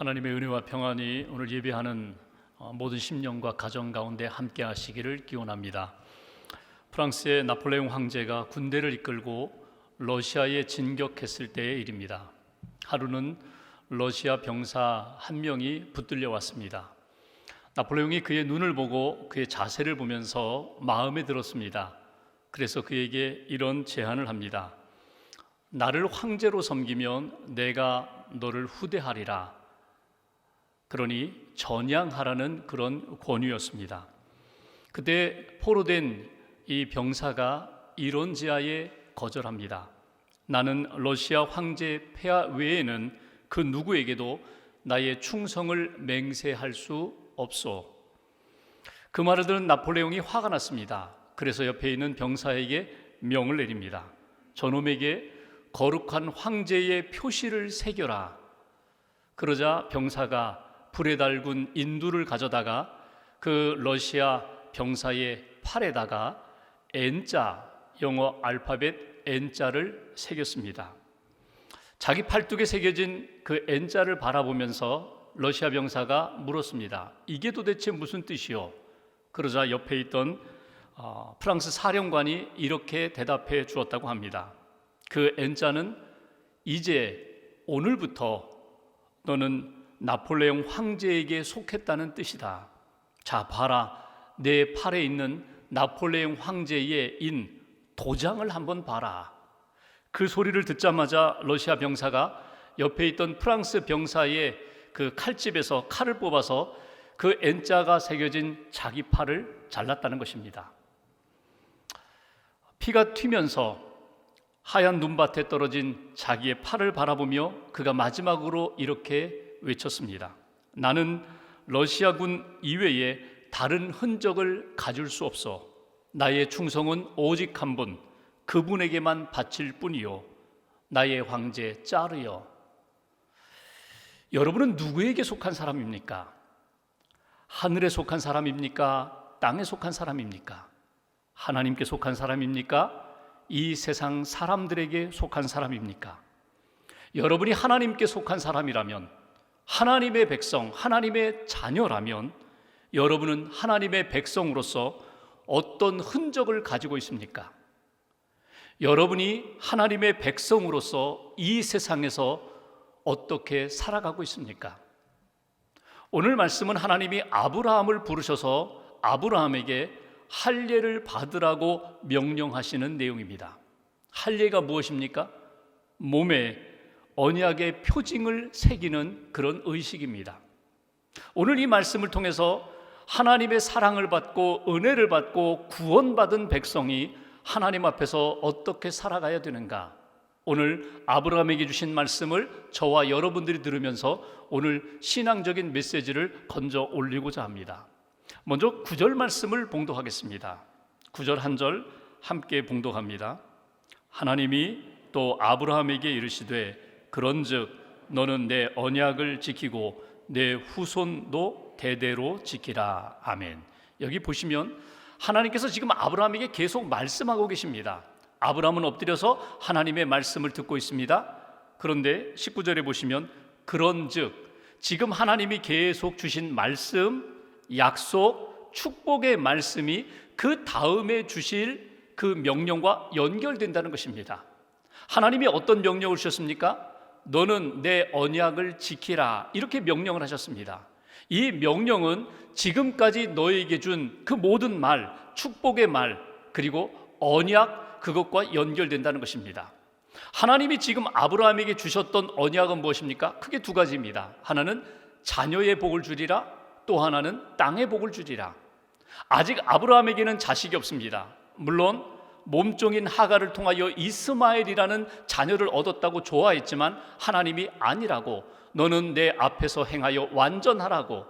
하나님의 은혜와 평안이 오늘 예배하는 모든 심령과 가정 가운데 함께 하시기를 기원합니다. 프랑스의 나폴레옹 황제가 군대를 이끌고 러시아에 진격했을 때의 일입니다. 하루는 러시아 병사 한 명이 붙들려 왔습니다. 나폴레옹이 그의 눈을 보고 그의 자세를 보면서 마음에 들었습니다. 그래서 그에게 이런 제안을 합니다. 나를 황제로 섬기면 내가 너를 후대하리라. 그러니 전향하라는 그런 권유였습니다. 그때 포로된 이 병사가 이론지하에 거절합니다. 나는 러시아 황제 폐하 외에는 그 누구에게도 나의 충성을 맹세할 수 없소. 그 말을 들은 나폴레옹이 화가 났습니다. 그래서 옆에 있는 병사에게 명을 내립니다. 저놈에게 거룩한 황제의 표시를 새겨라. 그러자 병사가 불에 달군 인두를 가져다가 그 러시아 병사의 팔에다가 N자, 영어 알파벳 N자를 새겼습니다. 자기 팔뚝에 새겨진 그 N자를 바라보면서 러시아 병사가 물었습니다. 이게 도대체 무슨 뜻이요? 그러자 옆에 있던 프랑스 사령관이 이렇게 대답해 주었다고 합니다. 그 N자는 이제 오늘부터 너는 나폴레옹 황제에게 속했다는 뜻이다. 자, 봐라. 내 팔에 있는 나폴레옹 황제의 인 도장을 한번 봐라. 그 소리를 듣자마자 러시아 병사가 옆에 있던 프랑스 병사의 그 칼집에서 칼을 뽑아서 그 N자가 새겨진 자기 팔을 잘랐다는 것입니다. 피가 튀면서 하얀 눈밭에 떨어진 자기의 팔을 바라보며 그가 마지막으로 이렇게 외쳤습니다. 나는 러시아군 이외에 다른 흔적을 가질 수 없어. 나의 충성은 오직 한 분, 그분에게만 바칠 뿐이요. 나의 황제 짜르여. 여러분은 누구에게 속한 사람입니까? 하늘에 속한 사람입니까? 땅에 속한 사람입니까? 하나님께 속한 사람입니까? 이 세상 사람들에게 속한 사람입니까? 여러분이 하나님께 속한 사람이라면, 하나님의 백성, 하나님의 자녀라면 여러분은 하나님의 백성으로서 어떤 흔적을 가지고 있습니까? 여러분이 하나님의 백성으로서 이 세상에서 어떻게 살아가고 있습니까? 오늘 말씀은 하나님이 아브라함을 부르셔서 아브라함에게 할례를 받으라고 명령하시는 내용입니다. 할례가 무엇입니까? 몸에 언약의 표징을 새기는 그런 의식입니다. 오늘 이 말씀을 통해서 하나님의 사랑을 받고 은혜를 받고 구원받은 백성이 하나님 앞에서 어떻게 살아가야 되는가? 오늘 아브라함에게 주신 말씀을 저와 여러분들이 들으면서 오늘 신앙적인 메시지를 건져 올리고자 합니다. 먼저 9절 말씀을 봉독하겠습니다. 9절 한 절 함께 봉독합니다. 하나님이 또 아브라함에게 이르시되 그런즉 너는 내 언약을 지키고 내 후손도 대대로 지키라. 아멘. 여기 보시면 하나님께서 지금 아브라함에게 계속 말씀하고 계십니다. 아브라함은 엎드려서 하나님의 말씀을 듣고 있습니다. 그런데 19절에 보시면 그런즉, 지금 하나님이 계속 주신 말씀, 약속, 축복의 말씀이 그 다음에 주실 그 명령과 연결된다는 것입니다. 하나님이 어떤 명령을 주셨습니까? 너는 내 언약을 지키라, 이렇게 명령을 하셨습니다. 이 명령은 지금까지 너에게 준 그 모든 말, 축복의 말, 그리고 언약, 그것과 연결된다는 것입니다. 하나님이 지금 아브라함에게 주셨던 언약은 무엇입니까? 크게 두 가지입니다. 하나는 자녀의 복을 주리라, 또 하나는 땅의 복을 주리라. 아직 아브라함에게는 자식이 없습니다. 물론 몸종인 하갈을 통하여 이스마엘이라는 자녀를 얻었다고 좋아했지만 하나님이 아니라고, 너는 내 앞에서 행하여 완전하라고,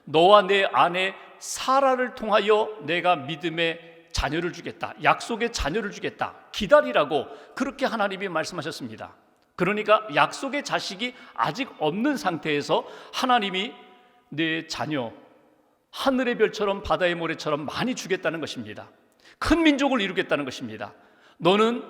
너와 내 아내 사라를 통하여 내가 믿음의 자녀를 주겠다, 약속의 자녀를 주겠다, 기다리라고 그렇게 하나님이 말씀하셨습니다. 그러니까 약속의 자식이 아직 없는 상태에서 하나님이 내 자녀 하늘의 별처럼 바다의 모래처럼 많이 주겠다는 것입니다. 큰 민족을 이루겠다는 것입니다. 너는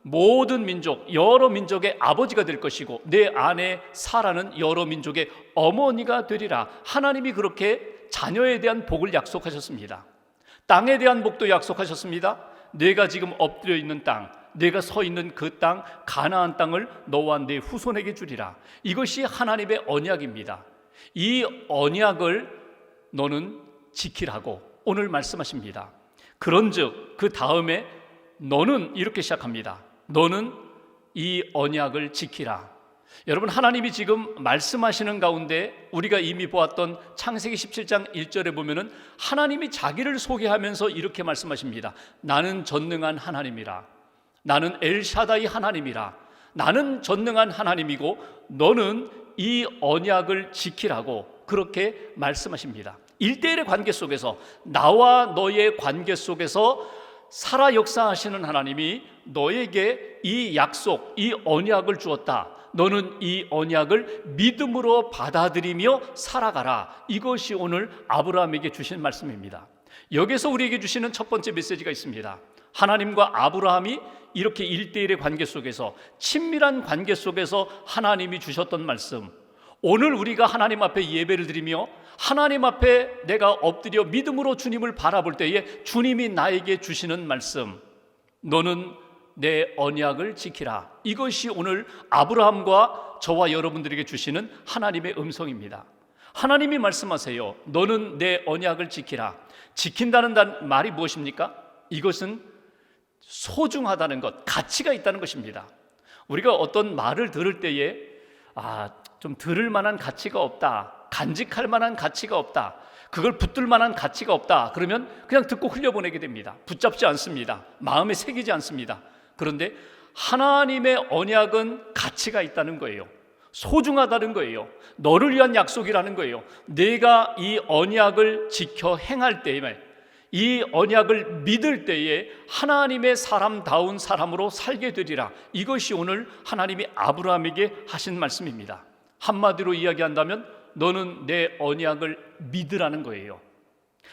모든 민족, 여러 민족의 아버지가 될 것이고 내 아내 사라는 여러 민족의 어머니가 되리라. 하나님이 그렇게 자녀에 대한 복을 약속하셨습니다. 땅에 대한 복도 약속하셨습니다. 내가 지금 엎드려 있는 땅, 내가 서 있는 그 땅, 가나안 땅을 너와 내 후손에게 주리라. 이것이 하나님의 언약입니다. 이 언약을 너는 지키라고 오늘 말씀하십니다. 그런즉 그 다음에 너는 이렇게 시작합니다. 너는 이 언약을 지키라. 여러분, 하나님이 지금 말씀하시는 가운데 우리가 이미 보았던 창세기 17장 1절에 보면은 하나님이 자기를 소개하면서 이렇게 말씀하십니다. 나는 전능한 하나님이라. 나는 엘샤다이 하나님이라. 나는 전능한 하나님이고 너는 이 언약을 지키라고 그렇게 말씀하십니다. 1대1의 관계 속에서, 나와 너의 관계 속에서 살아 역사하시는 하나님이 너에게 이 약속, 이 언약을 주었다. 너는 이 언약을 믿음으로 받아들이며 살아가라. 이것이 오늘 아브라함에게 주신 말씀입니다. 여기서 우리에게 주시는 첫 번째 메시지가 있습니다. 하나님과 아브라함이 이렇게 1대1의 관계 속에서, 친밀한 관계 속에서 하나님이 주셨던 말씀, 오늘 우리가 하나님 앞에 예배를 드리며 하나님 앞에 내가 엎드려 믿음으로 주님을 바라볼 때에 주님이 나에게 주시는 말씀, 너는 내 언약을 지키라. 이것이 오늘 아브라함과 저와 여러분들에게 주시는 하나님의 음성입니다. 하나님이 말씀하세요. 너는 내 언약을 지키라. 지킨다는 말이 무엇입니까? 이것은 소중하다는 것, 가치가 있다는 것입니다. 우리가 어떤 말을 들을 때에 좀 들을 만한 가치가 없다, 간직할 만한 가치가 없다, 그걸 붙들 만한 가치가 없다, 그러면 그냥 듣고 흘려보내게 됩니다. 붙잡지 않습니다. 마음에 새기지 않습니다. 그런데 하나님의 언약은 가치가 있다는 거예요. 소중하다는 거예요. 너를 위한 약속이라는 거예요. 내가 이 언약을 지켜 행할 때에, 이 언약을 믿을 때에 하나님의 사람다운 사람으로 살게 되리라. 이것이 오늘 하나님이 아브라함에게 하신 말씀입니다. 한마디로 이야기한다면 너는 내 언약을 믿으라는 거예요.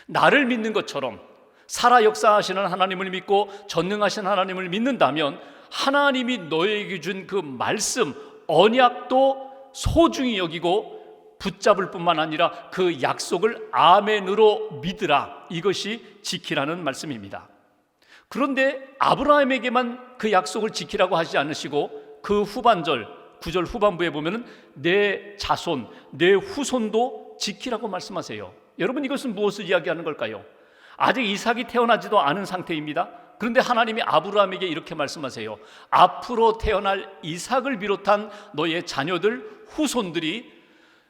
나를 믿는 것처럼 살아 역사하시는 하나님을 믿고 전능하신 하나님을 믿는다면 하나님이 너에게 준 그 말씀, 언약도 소중히 여기고 붙잡을 뿐만 아니라 그 약속을 아멘으로 믿으라. 이것이 지키라는 말씀입니다. 그런데 아브라함에게만 그 약속을 지키라고 하지 않으시고 그 후반절 9절 후반부에 보면은 내 자손, 내 후손도 지키라고 말씀하세요. 여러분, 이것은 무엇을 이야기하는 걸까요? 아직 이삭이 태어나지도 않은 상태입니다. 그런데 하나님이 아브라함에게 이렇게 말씀하세요. 앞으로 태어날 이삭을 비롯한 너의 자녀들, 후손들이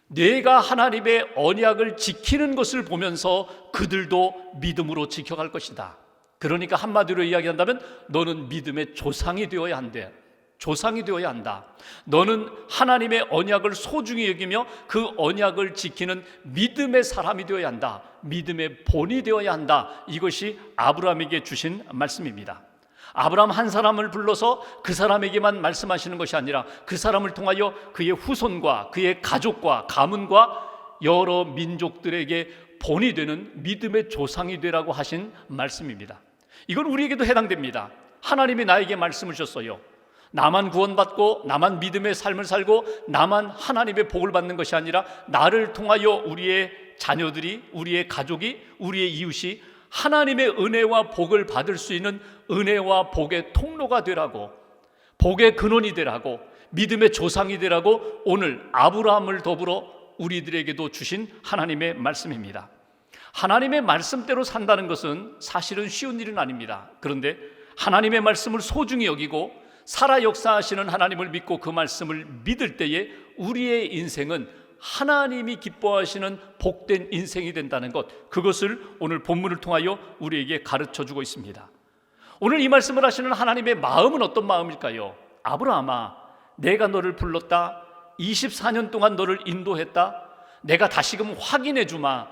내가 하나님의 언약을 지키는 것을 보면서 그들도 믿음으로 지켜갈 것이다. 그러니까 한마디로 이야기한다면 너는 믿음의 조상이 되어야 한대. 조상이 되어야 한다. 너는 하나님의 언약을 소중히 여기며 그 언약을 지키는 믿음의 사람이 되어야 한다. 믿음의 본이 되어야 한다. 이것이 아브라함에게 주신 말씀입니다. 아브라함 한 사람을 불러서 그 사람에게만 말씀하시는 것이 아니라 그 사람을 통하여 그의 후손과 그의 가족과 가문과 여러 민족들에게 본이 되는 믿음의 조상이 되라고 하신 말씀입니다. 이건 우리에게도 해당됩니다. 하나님이 나에게 말씀을 주셨어요. 나만 구원받고 나만 믿음의 삶을 살고 나만 하나님의 복을 받는 것이 아니라 나를 통하여 우리의 자녀들이, 우리의 가족이, 우리의 이웃이 하나님의 은혜와 복을 받을 수 있는 은혜와 복의 통로가 되라고, 복의 근원이 되라고, 믿음의 조상이 되라고 오늘 아브라함을 더불어 우리들에게도 주신 하나님의 말씀입니다. 하나님의 말씀대로 산다는 것은 사실은 쉬운 일은 아닙니다. 그런데 하나님의 말씀을 소중히 여기고 살아 역사하시는 하나님을 믿고 그 말씀을 믿을 때에 우리의 인생은 하나님이 기뻐하시는 복된 인생이 된다는 것, 그것을 오늘 본문을 통하여 우리에게 가르쳐주고 있습니다. 오늘 이 말씀을 하시는 하나님의 마음은 어떤 마음일까요? 아브라함아, 내가 너를 불렀다. 24년 동안 너를 인도했다. 내가 다시금 확인해 주마.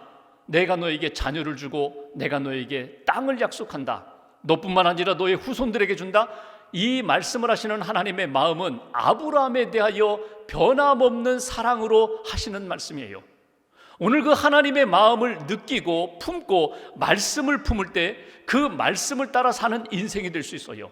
내가 너에게 자녀를 주고 내가 너에게 땅을 약속한다. 너뿐만 아니라 너의 후손들에게 준다. 이 말씀을 하시는 하나님의 마음은 아브라함에 대하여 변함없는 사랑으로 하시는 말씀이에요. 오늘 그 하나님의 마음을 느끼고 품고 말씀을 품을 때 그 말씀을 따라 사는 인생이 될 수 있어요.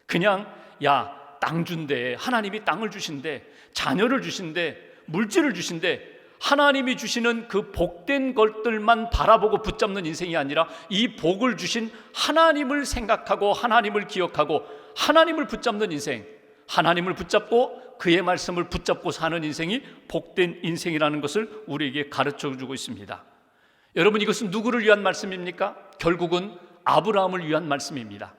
그냥 야, 땅 준대. 하나님이 땅을 주신대. 자녀를 주신대. 물질을 주신대. 하나님이 주시는 그 복된 것들만 바라보고 붙잡는 인생이 아니라 이 복을 주신 하나님을 생각하고 하나님을 기억하고 하나님을 붙잡는 인생, 하나님을 붙잡고 그의 말씀을 붙잡고 사는 인생이 복된 인생이라는 것을 우리에게 가르쳐주고 있습니다. 여러분, 이것은 누구를 위한 말씀입니까? 결국은 아브라함을 위한 말씀입니다.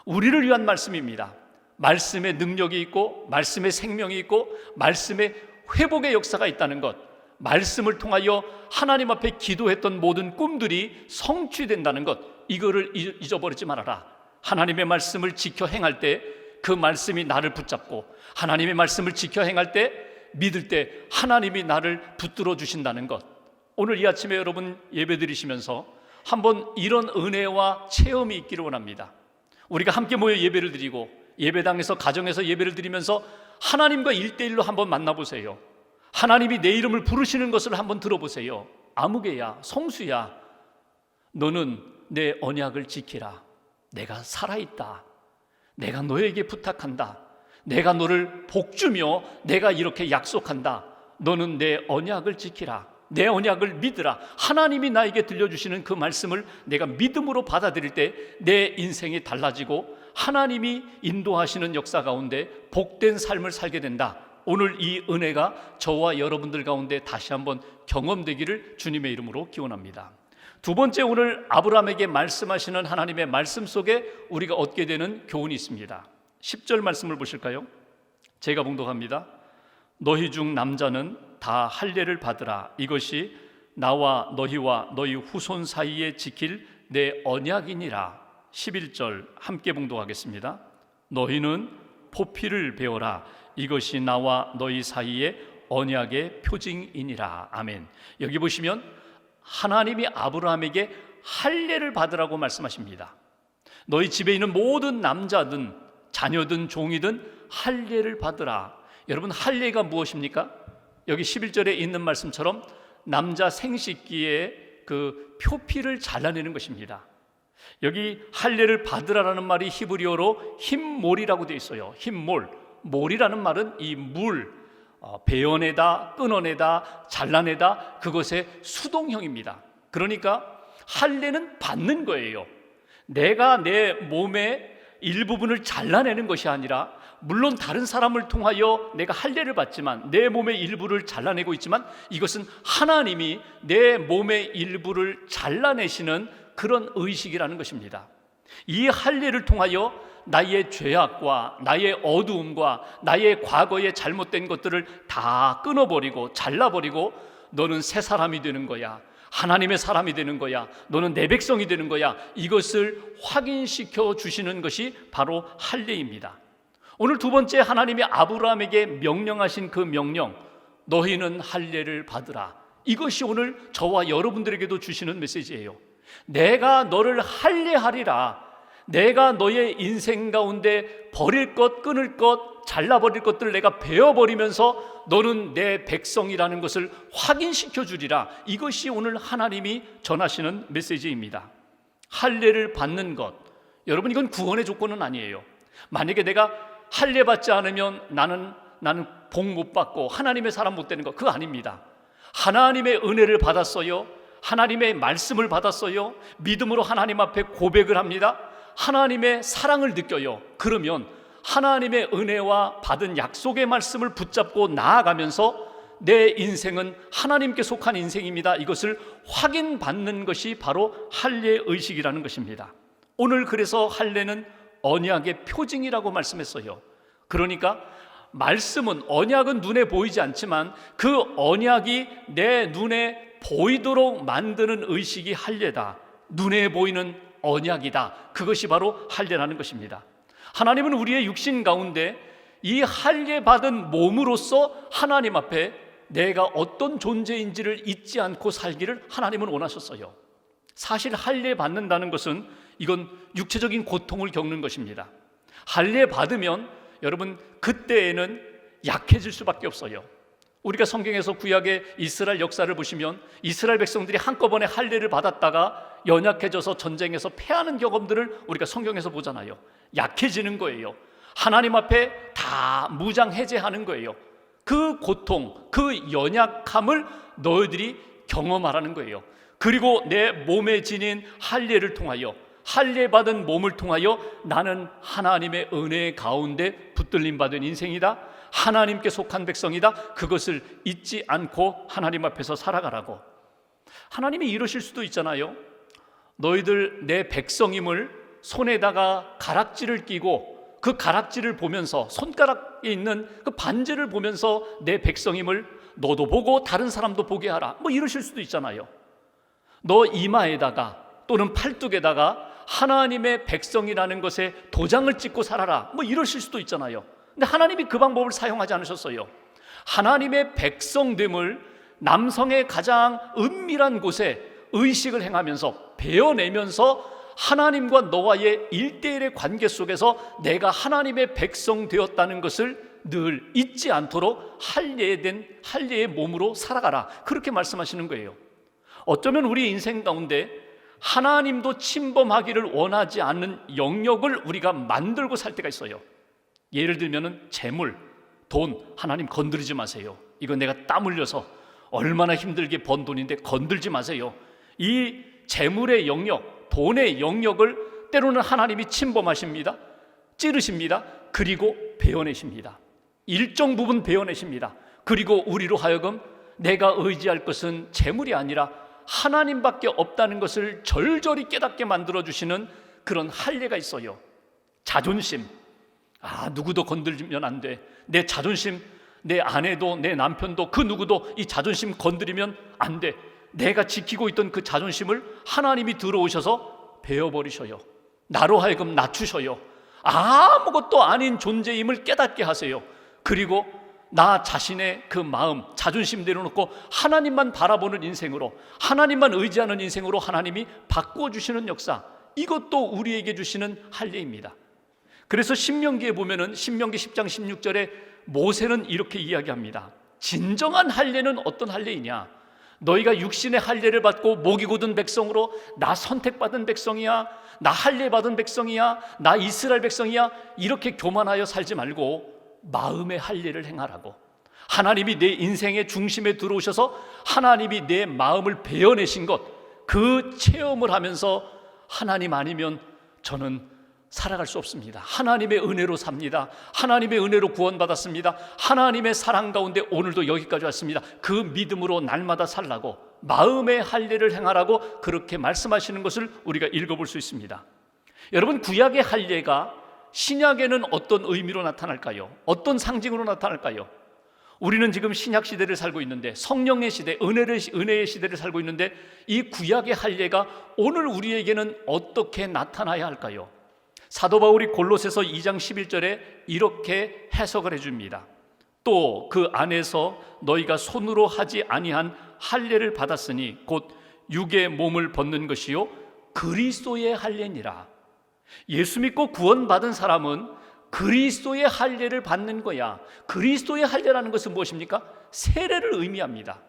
우리를 위한 말씀입니다. 말씀의 능력이 있고 말씀의 생명이 있고 말씀의 회복의 역사가 있다는 것, 말씀을 통하여 하나님 앞에 기도했던 모든 꿈들이 성취된다는 것, 이거를 잊어버리지 말아라. 하나님의 말씀을 지켜 행할 때 그 말씀이 나를 붙잡고 하나님의 말씀을 지켜 행할 때, 믿을 때 하나님이 나를 붙들어 주신다는 것, 오늘 이 아침에 여러분 예배 드리시면서 한번 이런 은혜와 체험이 있기를 원합니다. 우리가 함께 모여 예배를 드리고 예배당에서 가정에서 예배를 드리면서 하나님과 1대1로 한번 만나보세요. 하나님이 내 이름을 부르시는 것을 한번 들어보세요. 아무개야, 성수야, 너는 내 언약을 지키라. 내가 살아있다. 내가 너에게 부탁한다. 내가 너를 복주며 내가 이렇게 약속한다. 너는 내 언약을 지키라. 내 언약을 믿으라. 하나님이 나에게 들려주시는 그 말씀을 내가 믿음으로 받아들일 때 내 인생이 달라지고 하나님이 인도하시는 역사 가운데 복된 삶을 살게 된다. 오늘 이 은혜가 저와 여러분들 가운데 다시 한번 경험되기를 주님의 이름으로 기원합니다. 두 번째, 오늘 아브라함에게 말씀하시는 하나님의 말씀 속에 우리가 얻게 되는 교훈이 있습니다. 10절 말씀을 보실까요? 제가 봉독합니다. 너희 중 남자는 다 할례를 받으라. 이것이 나와 너희와 너희 후손 사이에 지킬 내 언약이니라. 11절 함께 봉독하겠습니다. 너희는 포피를 배워라. 이것이 나와 너희 사이에 언약의 표징이니라. 아멘. 여기 보시면 하나님이 아브라함에게 할례를 받으라고 말씀하십니다. 너희 집에 있는 모든 남자든 자녀든 종이든 할례를 받으라. 여러분, 할례가 무엇입니까? 여기 11절에 있는 말씀처럼 남자 생식기에 그 표피를 잘라내는 것입니다. 여기 할례를 받으라라는 말이 히브리어로 힘몰이라고 되어 있어요. 힘몰. 몰이라는 말은 이 물, 베어내다, 끊어내다, 잘라내다, 그것의 수동형입니다. 그러니까 할례는 받는 거예요. 내가 내 몸의 일부분을 잘라내는 것이 아니라, 물론 다른 사람을 통하여 내가 할례를 받지만 내 몸의 일부를 잘라내고 있지만 이것은 하나님이 내 몸의 일부를 잘라내시는 그런 의식이라는 것입니다. 이 할례를 통하여 나의 죄악과 나의 어두움과 나의 과거의 잘못된 것들을 다 끊어버리고 잘라버리고 너는 새 사람이 되는 거야. 하나님의 사람이 되는 거야. 너는 내 백성이 되는 거야. 이것을 확인시켜 주시는 것이 바로 할례입니다. 오늘 두 번째, 하나님이 아브라함에게 명령하신 그 명령, 너희는 할례를 받으라. 이것이 오늘 저와 여러분들에게도 주시는 메시지예요. 내가 너를 할례하리라. 내가 너의 인생 가운데 버릴 것, 끊을 것, 잘라버릴 것들을 내가 베어버리면서 너는 내 백성이라는 것을 확인시켜 주리라. 이것이 오늘 하나님이 전하시는 메시지입니다. 할례를 받는 것, 여러분, 이건 구원의 조건은 아니에요. 만약에 내가 할례 받지 않으면 나는 복 못 받고 하나님의 사람 못 되는 것, 그거 아닙니다. 하나님의 은혜를 받았어요. 하나님의 말씀을 받았어요. 믿음으로 하나님 앞에 고백을 합니다. 하나님의 사랑을 느껴요. 그러면 하나님의 은혜와 받은 약속의 말씀을 붙잡고 나아가면서 내 인생은 하나님께 속한 인생입니다. 이것을 확인받는 것이 바로 할례 의식이라는 것입니다. 오늘 그래서 할례는 언약의 표징이라고 말씀했어요. 그러니까 말씀은, 언약은 눈에 보이지 않지만 그 언약이 내 눈에 보이도록 만드는 의식이 할례다. 눈에 보이는 언약이다. 그것이 바로 할례라는 것입니다. 하나님은 우리의 육신 가운데 이 할례 받은 몸으로서 하나님 앞에 내가 어떤 존재인지를 잊지 않고 살기를 하나님은 원하셨어요. 사실 할례 받는다는 것은 이건 육체적인 고통을 겪는 것입니다. 할례 받으면 여러분 그때에는 약해질 수밖에 없어요. 우리가 성경에서 구약의 이스라엘 역사를 보시면 이스라엘 백성들이 한꺼번에 할례를 받았다가 연약해져서 전쟁에서 패하는 경험들을 우리가 성경에서 보잖아요. 약해지는 거예요. 하나님 앞에 다 무장해제하는 거예요. 그 고통, 그 연약함을 너희들이 경험하라는 거예요. 그리고 내 몸에 지닌 할례를 통하여, 할례 받은 몸을 통하여 나는 하나님의 은혜 가운데 붙들림 받은 인생이다, 하나님께 속한 백성이다, 그것을 잊지 않고 하나님 앞에서 살아가라고. 하나님이 이러실 수도 있잖아요. 너희들 내 백성임을 손에다가 가락지를 끼고 그 가락지를 보면서, 손가락에 있는 그 반지를 보면서 내 백성임을 너도 보고 다른 사람도 보게 하라, 뭐 이러실 수도 있잖아요. 너 이마에다가 또는 팔뚝에다가 하나님의 백성이라는 것에 도장을 찍고 살아라, 뭐 이러실 수도 있잖아요. 근데 하나님이 그 방법을 사용하지 않으셨어요. 하나님의 백성됨을 남성의 가장 은밀한 곳에 의식을 행하면서 배워내면서 하나님과 너와의 1대1의 관계 속에서 내가 하나님의 백성 되었다는 것을 늘 잊지 않도록 할례의 몸으로 살아가라, 그렇게 말씀하시는 거예요. 어쩌면 우리 인생 가운데 하나님도 침범하기를 원하지 않는 영역을 우리가 만들고 살 때가 있어요. 예를 들면 재물, 돈, 하나님 건드리지 마세요. 이거 내가 땀 흘려서 얼마나 힘들게 번 돈인데 건들지 마세요. 이 재물의 영역, 돈의 영역을 때로는 하나님이 침범하십니다. 찌르십니다. 그리고 베어내십니다. 일정 부분 베어내십니다. 그리고 우리로 하여금 내가 의지할 것은 재물이 아니라 하나님밖에 없다는 것을 절절히 깨닫게 만들어주시는 그런 할례가 있어요. 자존심, 누구도 건들면 안 돼. 내 자존심, 내 아내도 내 남편도 그 누구도 이 자존심 건드리면 안 돼. 내가 지키고 있던 그 자존심을 하나님이 들어오셔서 베어버리셔요. 나로 하여금 낮추셔요. 아무것도 아닌 존재임을 깨닫게 하세요. 그리고 나 자신의 그 마음, 자존심 내려놓고 하나님만 바라보는 인생으로, 하나님만 의지하는 인생으로 하나님이 바꿔주시는 역사, 이것도 우리에게 주시는 할례입니다. 그래서 신명기에 보면은 신명기 10장 16절에 모세는 이렇게 이야기합니다. 진정한 할례는 어떤 할례이냐? 너희가 육신의 할례를 받고 목이 곧은 백성으로, 나 선택받은 백성이야, 나 할례 받은 백성이야, 나 이스라엘 백성이야, 이렇게 교만하여 살지 말고 마음의 할례를 행하라고. 하나님이 내 인생의 중심에 들어오셔서 하나님이 내 마음을 베어내신 것, 그 체험을 하면서 하나님 아니면 저는 살아갈 수 없습니다. 하나님의 은혜로 삽니다. 하나님의 은혜로 구원받았습니다. 하나님의 사랑 가운데 오늘도 여기까지 왔습니다. 그 믿음으로 날마다 살라고, 마음의 할례를 행하라고 그렇게 말씀하시는 것을 우리가 읽어볼 수 있습니다. 여러분, 구약의 할례가 신약에는 어떤 의미로 나타날까요? 어떤 상징으로 나타날까요? 우리는 지금 신약 시대를 살고 있는데, 성령의 시대, 은혜의 시대를 살고 있는데, 이 구약의 할례가 오늘 우리에게는 어떻게 나타나야 할까요? 사도 바울이 골로새서 2장 11절에 이렇게 해석을 해줍니다. 또 그 안에서 너희가 손으로 하지 아니한 할례를 받았으니 곧 육의 몸을 벗는 것이요 그리스도의 할례니라. 예수 믿고 구원받은 사람은 그리스도의 할례를 받는 거야. 그리스도의 할례라는 것은 무엇입니까? 세례를 의미합니다.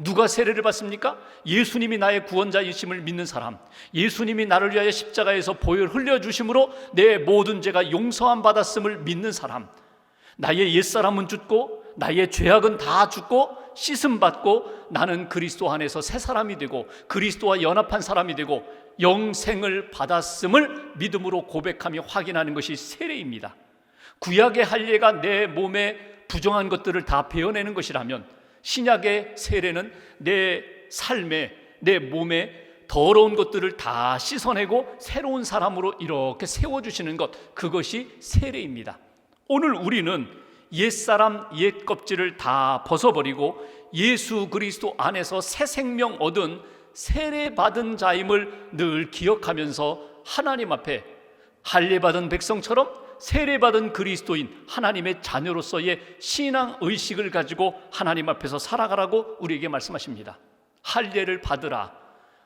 누가 세례를 받습니까? 예수님이 나의 구원자이심을 믿는 사람, 예수님이 나를 위하여 십자가에서 보혈 흘려주심으로 내 모든 죄가 용서함 받았음을 믿는 사람, 나의 옛사람은 죽고 나의 죄악은 다 죽고 씻음 받고 나는 그리스도 안에서 새 사람이 되고 그리스도와 연합한 사람이 되고 영생을 받았음을 믿음으로 고백하며 확인하는 것이 세례입니다. 구약의 할례가 내 몸에 부정한 것들을 다 베어내는 것이라면, 신약의 세례는 내 삶에, 내 몸에 더러운 것들을 다 씻어내고 새로운 사람으로 이렇게 세워주시는 것, 그것이 세례입니다. 오늘 우리는 옛사람, 옛 껍질을 다 벗어버리고 예수 그리스도 안에서 새 생명 얻은 세례받은 자임을 늘 기억하면서 하나님 앞에 할례받은 백성처럼 세례받은 그리스도인 하나님의 자녀로서의 신앙 의식을 가지고 하나님 앞에서 살아가라고 우리에게 말씀하십니다. 할례를 받으라.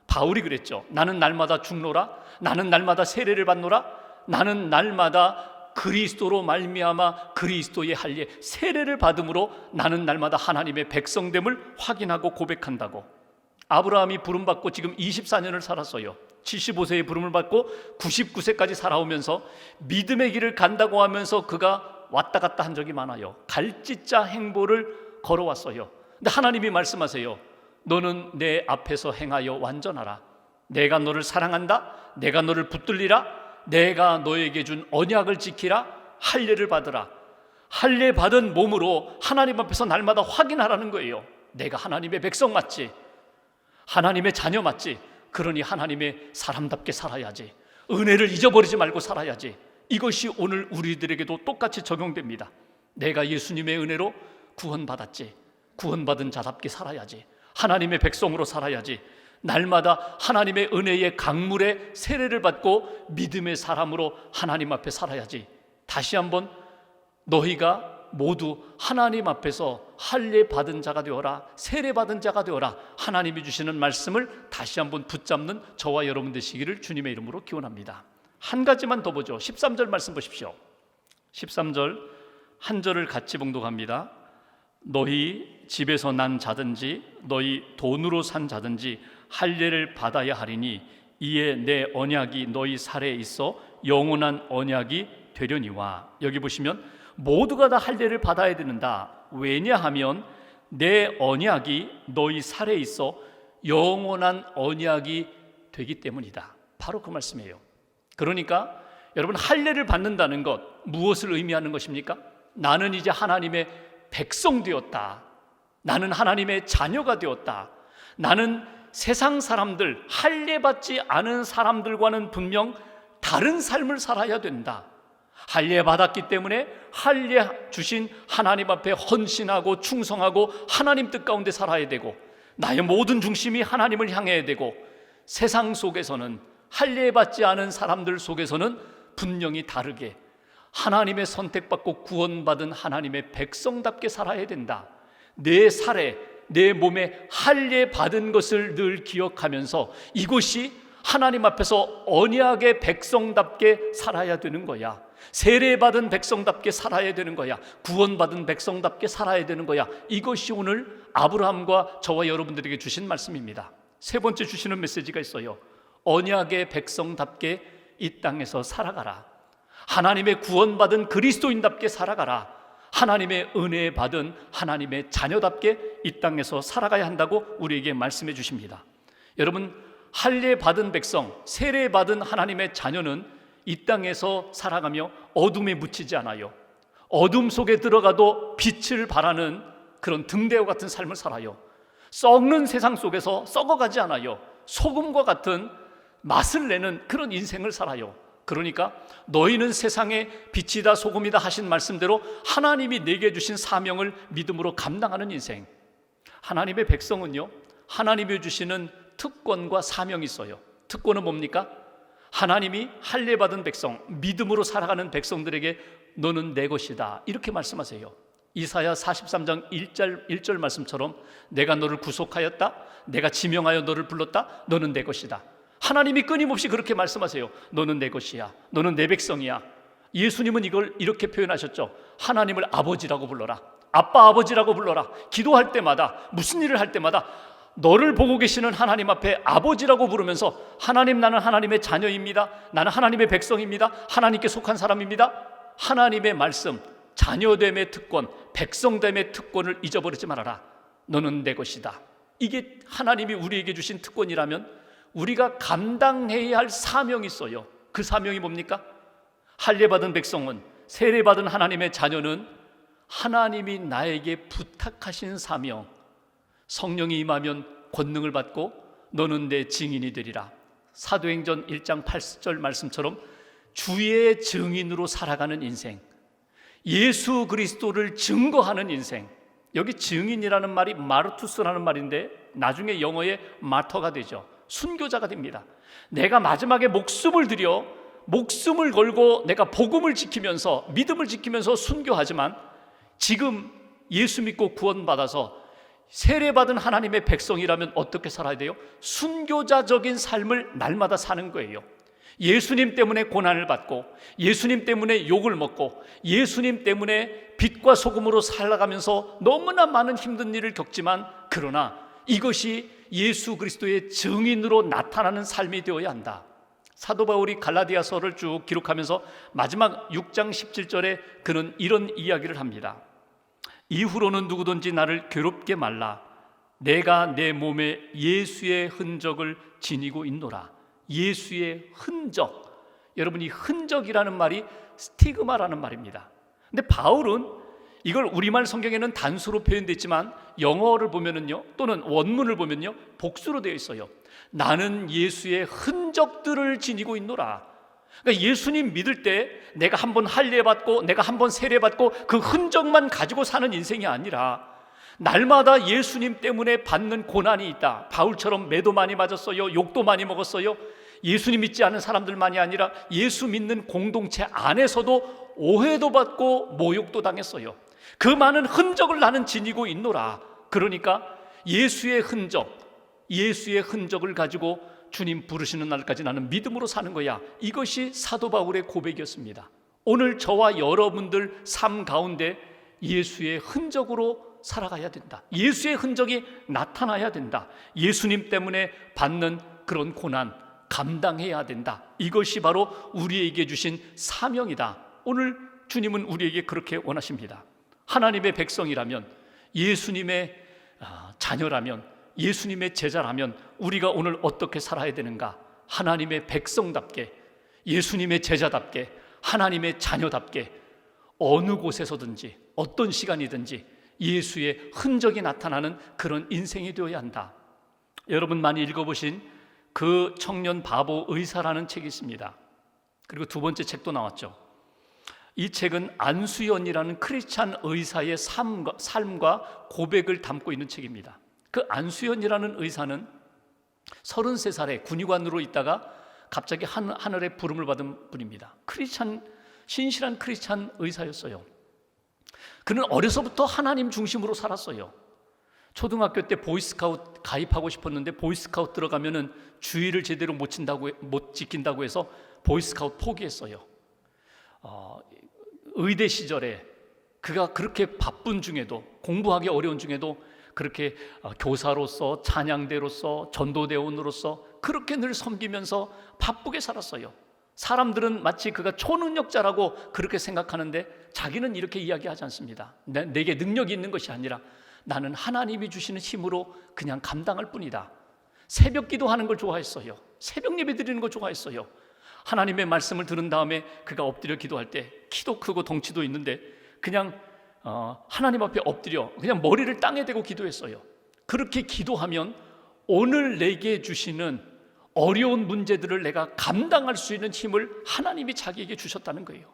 바울이 그랬죠. 나는 날마다 죽노라. 나는 날마다 세례를 받노라. 나는 날마다 그리스도로 말미암아 그리스도의 할례, 세례를 받음으로 나는 날마다 하나님의 백성됨을 확인하고 고백한다고. 아브라함이 부름받고 지금 24년을 살았어요. 75세의 부름을 받고 99세까지 살아오면서 믿음의 길을 간다고 하면서 그가 왔다 갔다 한 적이 많아요. 갈짓자 행보를 걸어왔어요. 근데 하나님이 말씀하세요. 너는 내 앞에서 행하여 완전하라. 내가 너를 사랑한다. 내가 너를 붙들리라. 내가 너에게 준 언약을 지키라. 할례를 받으라. 할례 받은 몸으로 하나님 앞에서 날마다 확인하라는 거예요. 내가 하나님의 백성 맞지? 하나님의 자녀 맞지? 그러니 하나님의 사람답게 살아야지. 은혜를 잊어버리지 말고 살아야지. 이것이 오늘 우리들에게도 똑같이 적용됩니다. 내가 예수님의 은혜로 구원받았지. 구원받은 자답게 살아야지. 하나님의 백성으로 살아야지. 날마다 하나님의 은혜의 강물에 세례를 받고 믿음의 사람으로 하나님 앞에 살아야지. 다시 한번 너희가 모두 하나님 앞에서 할례 받은 자가 되어라. 세례 받은 자가 되어라. 하나님이 주시는 말씀을 다시 한번 붙잡는 저와 여러분 되시기를 주님의 이름으로 기원합니다. 한 가지만 더 보죠. 13절 말씀 보십시오. 13절 한 절을 같이 봉독합니다. 너희 집에서 난 자든지 너희 돈으로 산 자든지 할례를 받아야 하리니 이에 내 언약이 너희 살에 있어 영원한 언약이 되려니와. 여기 보시면 모두가 다 할례를 받아야 된다. 왜냐하면 내 언약이 너희 살에 있어 영원한 언약이 되기 때문이다. 바로 그 말씀이에요. 그러니까 여러분, 할례를 받는다는 것 무엇을 의미하는 것입니까? 나는 이제 하나님의 백성 되었다. 나는 하나님의 자녀가 되었다. 나는 세상 사람들, 할례 받지 않은 사람들과는 분명 다른 삶을 살아야 된다. 할례 받았기 때문에 할례 주신 하나님 앞에 헌신하고 충성하고 하나님 뜻 가운데 살아야 되고, 나의 모든 중심이 하나님을 향해야 되고, 세상 속에서는 할례 받지 않은 사람들 속에서는 분명히 다르게 하나님의 선택받고 구원받은 하나님의 백성답게 살아야 된다. 내 살에, 내 몸에 할례 받은 것을 늘 기억하면서 이곳이 하나님 앞에서 언약의 백성답게 살아야 되는 거야. 세례받은 백성답게 살아야 되는 거야. 구원받은 백성답게 살아야 되는 거야. 이것이 오늘 아브라함과 저와 여러분들에게 주신 말씀입니다. 세 번째 주시는 메시지가 있어요. 언약의 백성답게 이 땅에서 살아가라. 하나님의 구원받은 그리스도인답게 살아가라. 하나님의 은혜 받은 하나님의 자녀답게 이 땅에서 살아가야 한다고 우리에게 말씀해 주십니다. 여러분, 할례 받은 백성, 세례 받은 하나님의 자녀는 이 땅에서 살아가며 어둠에 묻히지 않아요. 어둠 속에 들어가도 빛을 발하는 그런 등대와 같은 삶을 살아요. 썩는 세상 속에서 썩어가지 않아요. 소금과 같은 맛을 내는 그런 인생을 살아요. 그러니까 너희는 세상의 빛이다 소금이다 하신 말씀대로 하나님이 내게 주신 사명을 믿음으로 감당하는 인생. 하나님의 백성은요, 하나님이 주시는 특권과 사명이 있어요. 특권은 뭡니까? 하나님이 할례 받은 백성, 믿음으로 살아가는 백성들에게 너는 내 것이다, 이렇게 말씀하세요. 이사야 43장 1절 말씀처럼 내가 너를 구속하였다, 내가 지명하여 너를 불렀다, 너는 내 것이다. 하나님이 끊임없이 그렇게 말씀하세요. 너는 내 것이야, 너는 내 백성이야. 예수님은 이걸 이렇게 표현하셨죠. 하나님을 아버지라고 불러라, 아빠 아버지라고 불러라. 기도할 때마다, 무슨 일을 할 때마다 너를 보고 계시는 하나님 앞에 아버지라고 부르면서, 하나님, 나는 하나님의 자녀입니다, 나는 하나님의 백성입니다, 하나님께 속한 사람입니다. 하나님의 말씀, 자녀됨의 특권, 백성됨의 특권을 잊어버리지 말아라. 너는 내 것이다. 이게 하나님이 우리에게 주신 특권이라면 우리가 감당해야 할 사명이 있어요. 그 사명이 뭡니까? 할례 받은 백성은, 세례 받은 하나님의 자녀는 하나님이 나에게 부탁하신 사명, 성령이 임하면 권능을 받고 너는 내 증인이 되리라. 사도행전 1장 8절 말씀처럼 주의 증인으로 살아가는 인생, 예수 그리스도를 증거하는 인생. 여기 증인이라는 말이 마르투스라는 말인데 나중에 영어의 마터가 되죠. 순교자가 됩니다. 내가 마지막에 목숨을 들여, 목숨을 걸고 내가 복음을 지키면서, 믿음을 지키면서 순교하지만, 지금 예수 믿고 구원받아서 세례받은 하나님의 백성이라면 어떻게 살아야 돼요? 순교자적인 삶을 날마다 사는 거예요. 예수님 때문에 고난을 받고, 예수님 때문에 욕을 먹고, 예수님 때문에 빛과 소금으로 살아가면서 너무나 많은 힘든 일을 겪지만, 그러나 이것이 예수 그리스도의 증인으로 나타나는 삶이 되어야 한다. 사도 바울이 갈라디아서를 쭉 기록하면서 마지막 6장 17절에 그는 이런 이야기를 합니다. 이후로는 누구든지 나를 괴롭게 말라. 내가 내 몸에 예수의 흔적을 지니고 있노라. 예수의 흔적. 여러분, 이 흔적이라는 말이 스티그마라는 말입니다. 근데 바울은 이걸 우리말 성경에는 단수로 표현되어 있지만 영어를 보면은요, 또는 원문을 보면요, 복수로 되어 있어요. 나는 예수의 흔적들을 지니고 있노라. 그러니까 예수님 믿을 때 내가 한번 할례받고 내가 한번 세례받고 그 흔적만 가지고 사는 인생이 아니라 날마다 예수님 때문에 받는 고난이 있다. 바울처럼 매도 많이 맞았어요. 욕도 많이 먹었어요. 예수님 믿지 않은 사람들만이 아니라 예수 믿는 공동체 안에서도 오해도 받고 모욕도 당했어요. 그 많은 흔적을 나는 지니고 있노라. 그러니까 예수의 흔적을 가지고 주님 부르시는 날까지 나는 믿음으로 사는 거야. 이것이 사도 바울의 고백이었습니다. 오늘 저와 여러분들 삶 가운데 예수의 흔적으로 살아가야 된다. 예수의 흔적이 나타나야 된다. 예수님 때문에 받는 그런 고난 감당해야 된다. 이것이 바로 우리에게 주신 사명이다. 오늘 주님은 우리에게 그렇게 원하십니다. 하나님의 백성이라면, 예수님의 자녀라면, 예수님의 제자라면 우리가 오늘 어떻게 살아야 되는가? 하나님의 백성답게, 예수님의 제자답게, 하나님의 자녀답게 어느 곳에서든지 어떤 시간이든지 예수의 흔적이 나타나는 그런 인생이 되어야 한다. 여러분 많이 읽어보신 그 청년 바보 의사라는 책이 있습니다. 그리고 두 번째 책도 나왔죠. 이 책은 안수연이라는 크리스찬 의사의 삶과 고백을 담고 있는 책입니다. 그 안수연이라는 의사는 33살에 군의관으로 있다가 갑자기 하늘의 부름을 받은 분입니다. 신실한 크리스찬 의사였어요. 그는 어려서부터 하나님 중심으로 살았어요. 초등학교 때 보이스카우트 가입하고 싶었는데 보이스카우트 들어가면은 주의를 제대로 못 지킨다고 해서 보이스카우트 포기했어요. 의대 시절에 그가 그렇게 바쁜 중에도, 공부하기 어려운 중에도 그렇게 교사로서, 찬양대로서, 전도대원으로서 그렇게 늘 섬기면서 바쁘게 살았어요. 사람들은 마치 그가 초능력자라고 그렇게 생각하는데 자기는 이렇게 이야기하지 않습니다. 내게 능력이 있는 것이 아니라 나는 하나님이 주시는 힘으로 그냥 감당할 뿐이다. 새벽 기도하는 걸 좋아했어요. 새벽 예배 드리는 걸 좋아했어요. 하나님의 말씀을 들은 다음에 그가 엎드려 기도할 때, 키도 크고 덩치도 있는데 그냥 하나님 앞에 엎드려 그냥 머리를 땅에 대고 기도했어요. 그렇게 기도하면 오늘 내게 주시는 어려운 문제들을 내가 감당할 수 있는 힘을 하나님이 자기에게 주셨다는 거예요.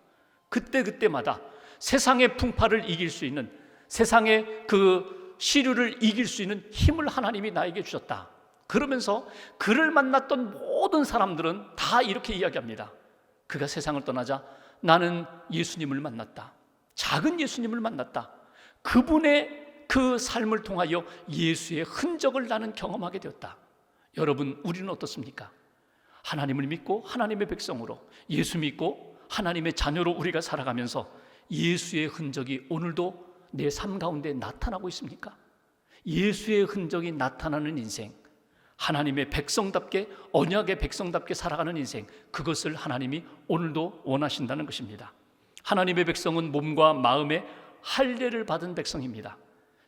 그때마다 세상의 풍파를 이길 수 있는, 세상의 그 시류를 이길 수 있는 힘을 하나님이 나에게 주셨다. 그러면서 그를 만났던 모든 사람들은 다 이렇게 이야기합니다. 그가 세상을 떠나자 나는 예수님을 만났다. 작은 예수님을 만났다. 그분의 그 삶을 통하여 예수의 흔적을 나는 경험하게 되었다. 여러분, 우리는 어떻습니까? 하나님을 믿고 하나님의 백성으로, 예수 믿고 하나님의 자녀로 우리가 살아가면서 예수의 흔적이 오늘도 내 삶 가운데 나타나고 있습니까? 예수의 흔적이 나타나는 인생, 하나님의 백성답게, 언약의 백성답게 살아가는 인생, 그것을 하나님이 오늘도 원하신다는 것입니다. 하나님의 백성은 몸과 마음에 할례를 받은 백성입니다.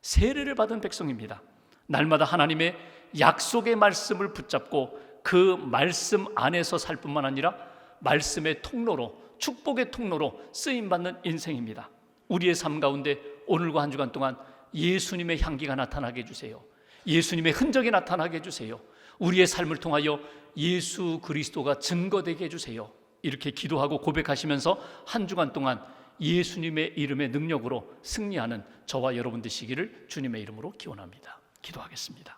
세례를 받은 백성입니다. 날마다 하나님의 약속의 말씀을 붙잡고 그 말씀 안에서 살 뿐만 아니라 말씀의 통로로, 축복의 통로로 쓰임받는 인생입니다. 우리의 삶 가운데 오늘과 한 주간 동안 예수님의 향기가 나타나게 해주세요. 예수님의 흔적이 나타나게 해주세요. 우리의 삶을 통하여 예수 그리스도가 증거되게 해주세요. 이렇게 기도하고 고백하시면서 한 주간 동안 예수님의 이름의 능력으로 승리하는 저와 여러분 되시기를 주님의 이름으로 기원합니다. 기도하겠습니다.